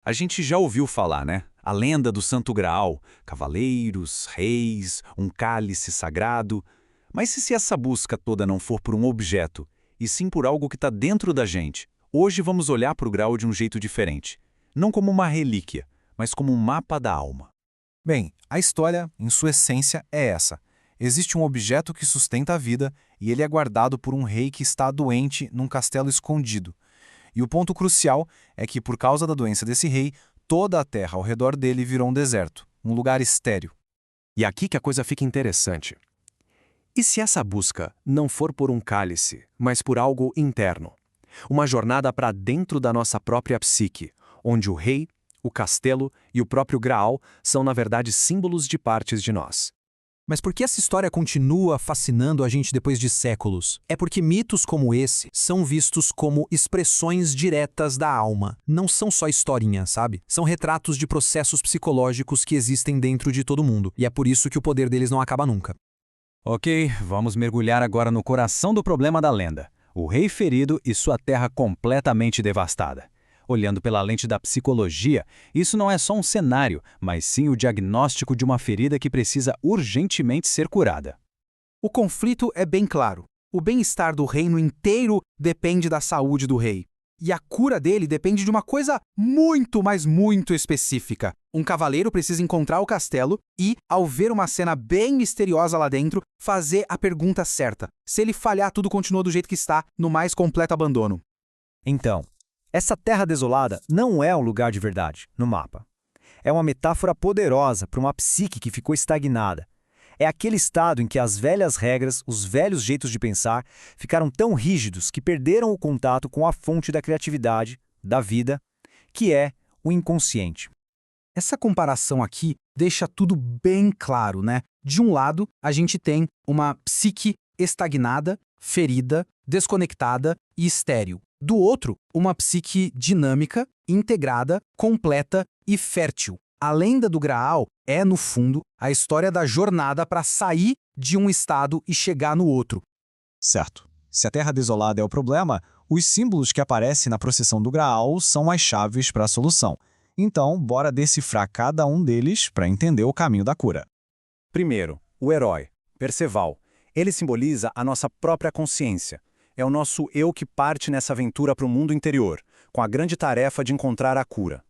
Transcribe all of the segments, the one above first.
A gente já ouviu falar, né? A lenda do Santo Graal, cavaleiros, reis, um cálice sagrado. Mas e se essa busca toda não for por um objeto, e sim por algo que está dentro da gente? Hoje vamos olhar para o Graal de um jeito diferente. Não como uma relíquia, mas como um mapa da alma. Bem, a história, em sua essência, é essa. Existe um objeto que sustenta a vida e ele é guardado por um rei que está doente num castelo escondido. E o ponto crucial é que, por causa da doença desse rei, toda a terra ao redor dele virou um deserto, um lugar estéril. E aqui que a coisa fica interessante. E se essa busca não for por um cálice, mas por algo interno? Uma jornada para dentro da nossa própria psique, onde o rei, o castelo e o próprio Graal são, na verdade, símbolos de partes de nós. Mas por que essa história continua fascinando a gente depois de séculos? É porque mitos como esse são vistos como expressões diretas da alma. Não são só historinhas, sabe? São retratos de processos psicológicos que existem dentro de todo mundo. E é por isso que o poder deles não acaba nunca. Ok, vamos mergulhar agora no coração do problema da lenda. O rei ferido e sua terra completamente devastada. Olhando pela lente da psicologia, isso não é só um cenário, mas sim o diagnóstico de uma ferida que precisa urgentemente ser curada. O conflito é bem claro. O bem-estar do reino inteiro depende da saúde do rei. E a cura dele depende de uma coisa muito, mas muito específica. Um cavaleiro precisa encontrar o castelo e, ao ver uma cena bem misteriosa lá dentro, fazer a pergunta certa. Se ele falhar, tudo continua do jeito que está, no mais completo abandono. Então, essa terra desolada não é um lugar de verdade no mapa. É uma metáfora poderosa para uma psique que ficou estagnada. É aquele estado em que as velhas regras, os velhos jeitos de pensar, ficaram tão rígidos que perderam o contato com a fonte da criatividade, da vida, que é o inconsciente. Essa comparação aqui deixa tudo bem claro, né? De um lado, a gente tem uma psique estagnada, ferida, desconectada e estéril. Do outro, uma psique dinâmica, integrada, completa e fértil. A lenda do Graal é, no fundo, a história da jornada para sair de um estado e chegar no outro. Certo. Se a terra desolada é o problema, os símbolos que aparecem na procissão do Graal são as chaves para a solução. Então, bora decifrar cada um deles para entender o caminho da cura. Primeiro, o herói, Perceval. Ele simboliza a nossa própria consciência. É o nosso eu que parte nessa aventura para o mundo interior, com a grande tarefa de encontrar a cura.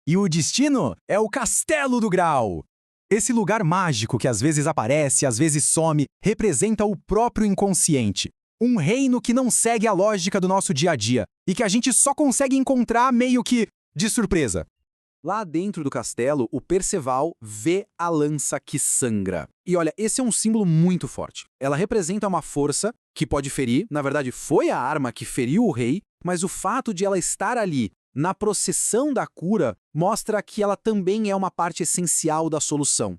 E o destino é o Castelo do Graal. Esse lugar mágico que às vezes aparece, às vezes some, representa o próprio inconsciente. Um reino que não segue a lógica do nosso dia a dia e que a gente só consegue encontrar meio que de surpresa. Lá dentro do castelo, o Perceval vê a lança que sangra. E olha, esse é um símbolo muito forte. Ela representa uma força que pode ferir, na verdade foi a arma que feriu o rei, mas o fato de ela estar ali, na processão da cura, mostra que ela também é uma parte essencial da solução.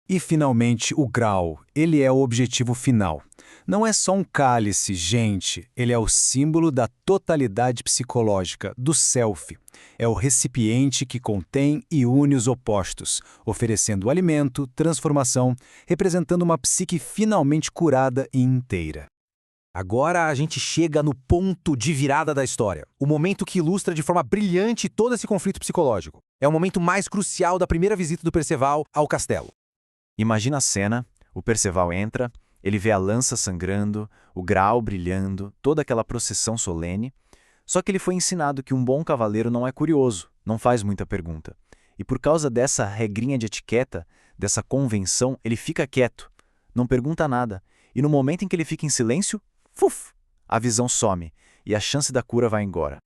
E, finalmente, o Graal. Ele é o objetivo final. Não é só um cálice, gente. Ele é o símbolo da totalidade psicológica, do self. É o recipiente que contém e une os opostos, oferecendo alimento, transformação, representando uma psique finalmente curada e inteira. Agora a gente chega no ponto de virada da história. O momento que ilustra de forma brilhante todo esse conflito psicológico. É o momento mais crucial da primeira visita do Perceval ao castelo. Imagina a cena, o Perceval entra, ele vê a lança sangrando, o Graal brilhando, toda aquela procissão solene. Só que ele foi ensinado que um bom cavaleiro não é curioso, não faz muita pergunta. E por causa dessa regrinha de etiqueta, dessa convenção, ele fica quieto, não pergunta nada. E no momento em que ele fica em silêncio, a visão some e a chance da cura vai embora.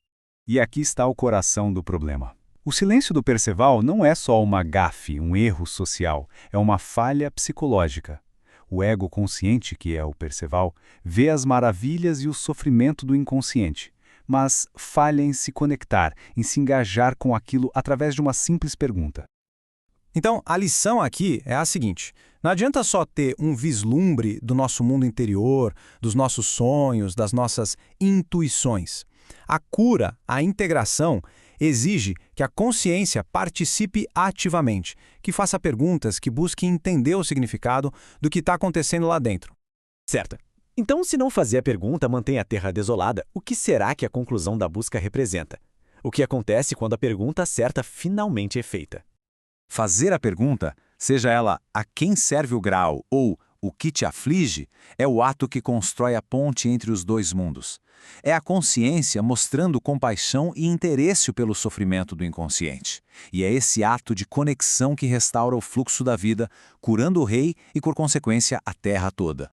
E aqui está o coração do problema. O silêncio do Perceval não é só uma gafe, um erro social, é uma falha psicológica. O ego consciente, que é o Perceval, vê as maravilhas e o sofrimento do inconsciente, mas falha em se conectar, em se engajar com aquilo através de uma simples pergunta. Então, a lição aqui é a seguinte: não adianta só ter um vislumbre do nosso mundo interior, dos nossos sonhos, das nossas intuições. A cura, a integração, exige que a consciência participe ativamente, que faça perguntas, que busque entender o significado do que está acontecendo lá dentro. Certo. Então, se não fazer a pergunta mantém a terra desolada, o que será que a conclusão da busca representa? o que acontece quando a pergunta certa finalmente é feita. Fazer a pergunta, seja ela a quem serve o grau ou o que te aflige, é o ato que constrói a ponte entre os dois mundos. É a consciência mostrando compaixão e interesse pelo sofrimento do inconsciente. E é esse ato de conexão que restaura o fluxo da vida, curando o rei e, por consequência, a terra toda.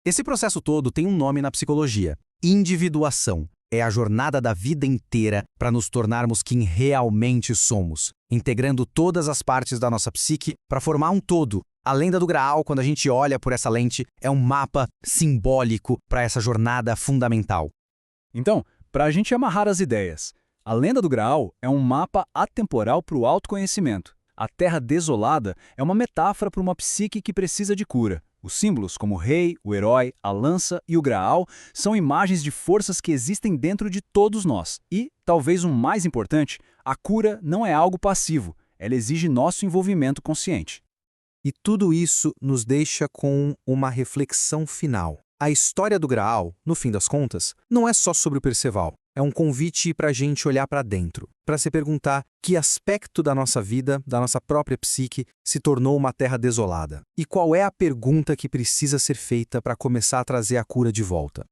Esse processo todo tem um nome na psicologia: individuação. É a jornada da vida inteira para nos tornarmos quem realmente somos, integrando todas as partes da nossa psique para formar um todo. A lenda do Graal, quando a gente olha por essa lente, é um mapa simbólico para essa jornada fundamental. Então, para a gente amarrar as ideias, a lenda do Graal é um mapa atemporal para o autoconhecimento. A Terra Desolada é uma metáfora para uma psique que precisa de cura. Os símbolos, como o rei, o herói, a lança e o Graal, são imagens de forças que existem dentro de todos nós. E, talvez o mais importante, a cura não é algo passivo, ela exige nosso envolvimento consciente. E tudo isso nos deixa com uma reflexão final. A história do Graal, no fim das contas, não é só sobre o Perceval. É um convite para a gente olhar para dentro, para se perguntar que aspecto da nossa vida, da nossa própria psique, se tornou uma terra desolada. E qual é a pergunta que precisa ser feita para começar a trazer a cura de volta.